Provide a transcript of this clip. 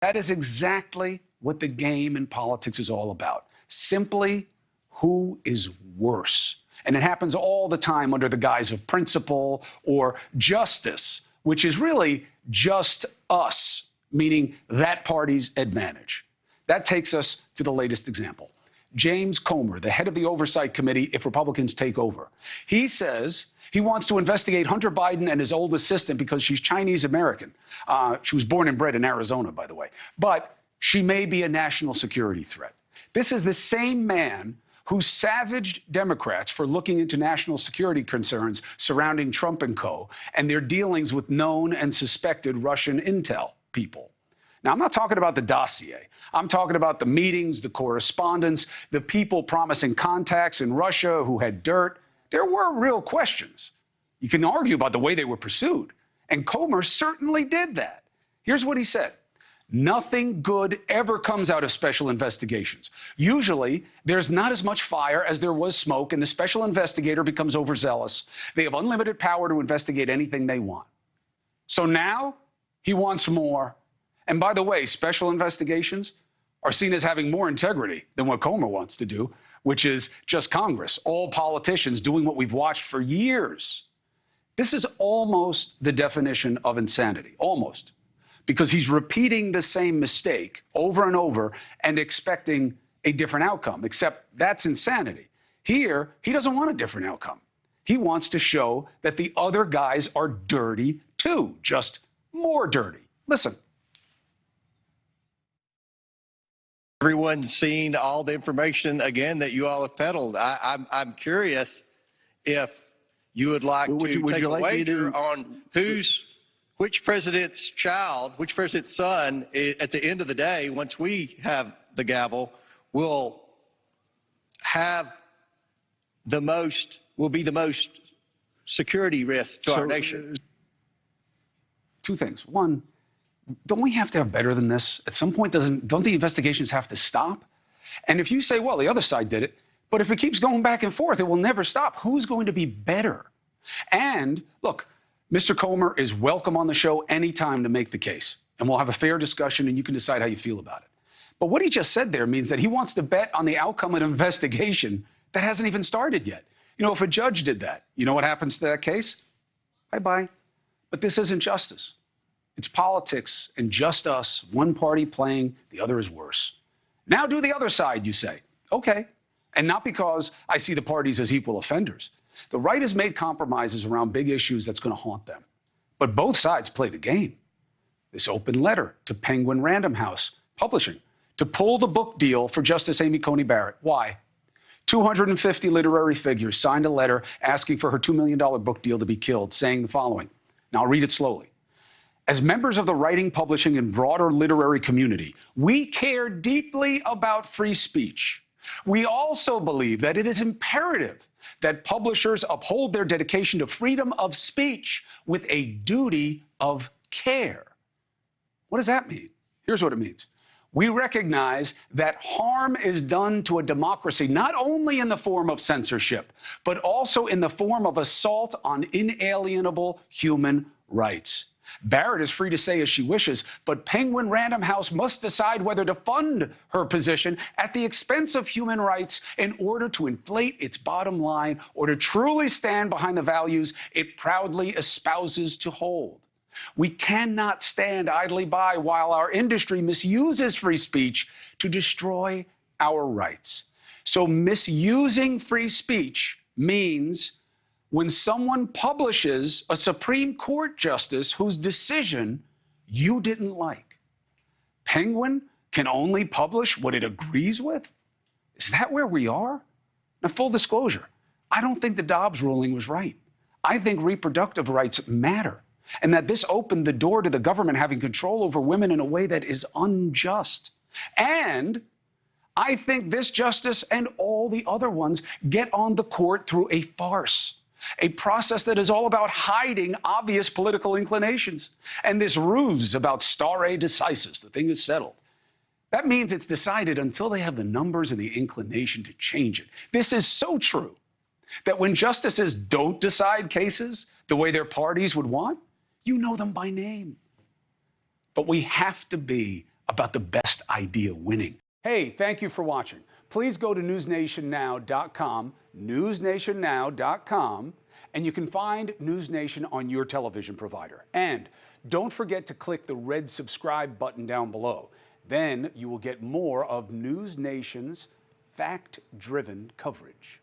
That is exactly what the game in politics is all about. Simply, who is worse? And it happens all the time under the guise of principle or justice, which is really just us, meaning that party's advantage. That takes us to the latest example. James Comer, the head of the Oversight Committee, if Republicans take over. He says he wants to investigate Hunter Biden and his old assistant because she's Chinese-American. She was born and bred in Arizona, by the way. But she may be a national security threat. This is the same man who savaged Democrats for looking into national security concerns surrounding Trump and co. and their dealings with known and suspected Russian intel people. Now, I'm not talking about the dossier. I'm talking about the meetings, the correspondence, the people promising contacts in Russia who had dirt. There were real questions. You can argue about the way they were pursued, and Comer certainly did that. Here's what he said. Nothing good ever comes out of special investigations. Usually, there's not as much fire as there was smoke, and the special investigator becomes overzealous. They have unlimited power to investigate anything they want. So now he wants more. And by the way, special investigations are seen as having more integrity than what Comer wants to do, which is just Congress, all politicians doing what we've watched for years. This is almost the definition of insanity, almost, because he's repeating the same mistake over and over and expecting a different outcome, except that's insanity. Here, he doesn't want a different outcome. He wants to show that the other guys are dirty too, just more dirty. Listen. Everyone's seen all the information, again, that you all have peddled. I'm curious if you would like to take a wager on which president's child, which president's son, at the end of the day, once we have the gavel, will be the most security risk to our nation. Two things. One, don't we have to have better than this? At some point, don't the investigations have to stop? And if you say, well, the other side did it, but if it keeps going back and forth, it will never stop. Who's going to be better? And look, Mr. Comer is welcome on the show anytime to make the case, and we'll have a fair discussion and you can decide how you feel about it. But what he just said there means that he wants to bet on the outcome of an investigation that hasn't even started yet. You know, if a judge did that, you know what happens to that case? Bye-bye. But this isn't justice. It's politics and just us, one party playing, the other is worse. Now do the other side, you say. Okay. And not because I see the parties as equal offenders. The right has made compromises around big issues that's going to haunt them. But both sides play the game. This open letter to Penguin Random House Publishing to pull the book deal for Justice Amy Coney Barrett. Why? 250 literary figures signed a letter asking for her $2 million book deal to be killed, saying the following. Now, I'll read it slowly. As members of the writing, publishing, and broader literary community, we care deeply about free speech. We also believe that it is imperative that publishers uphold their dedication to freedom of speech with a duty of care. What does that mean? Here's what it means. We recognize that harm is done to a democracy not only in the form of censorship, but also in the form of assault on inalienable human rights. Barrett is free to say as she wishes, but Penguin Random House must decide whether to fund her position at the expense of human rights in order to inflate its bottom line or to truly stand behind the values it proudly espouses to hold. We cannot stand idly by while our industry misuses free speech to destroy our rights. So misusing free speech means when someone publishes a Supreme Court justice whose decision you didn't like. Penguin can only publish what it agrees with? Is that where we are? Now, full disclosure, I don't think the Dobbs ruling was right. I think reproductive rights matter, and that this opened the door to the government having control over women in a way that is unjust. And I think this justice and all the other ones get on the court through a farce. A process that is all about hiding obvious political inclinations. And this ruse about stare decisis, the thing is settled. That means it's decided until they have the numbers and the inclination to change it. This is so true that when justices don't decide cases the way their parties would want, you know them by name. But we have to be about the best idea winning. Hey, thank you for watching. Please go to newsnationnow.com, newsnationnow.com, and you can find News Nation on your television provider. And don't forget to click the red subscribe button down below. Then you will get more of News Nation's fact-driven coverage.